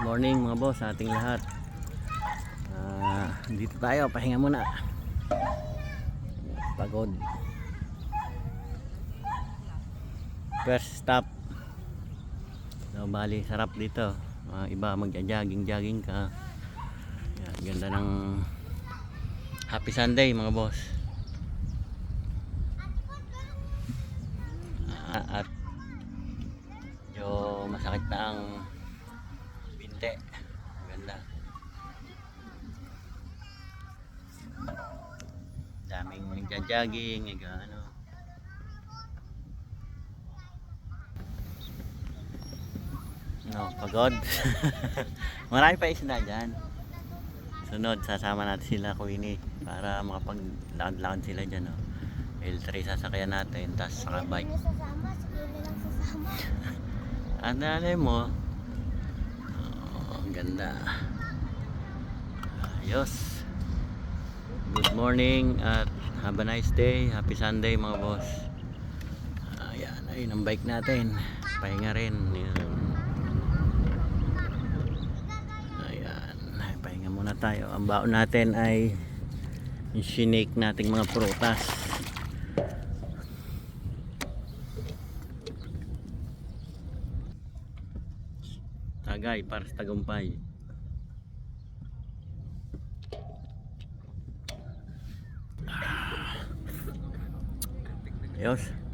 morning mga boss sa ating lahat. Dito tayo, pahinga muna. Pagod. First stop. So, bali sarap dito. Iba magja-jogging ka. Yan, ganda ng Happy Sunday mga boss. At yung masakit na ang binte. Ganda. Daming nagja-jogging, ano. No, pagod. Marami pa isda dyan. Sunod, sasama natin sila Queenie para makapag-lakad sila dyan. No? L3 sasakyan natin, tapos saka bike. Ano mo? Oh, ang ganda. Ayos. Good morning at have a nice day. Happy Sunday mga boss. Ayan, ayun ang bike natin. Pahinga rin. Ayan, pahinga muna tayo. Ang baon natin ay yung sinake nating mga prutas. Tagay para sa tagumpay. Ayos.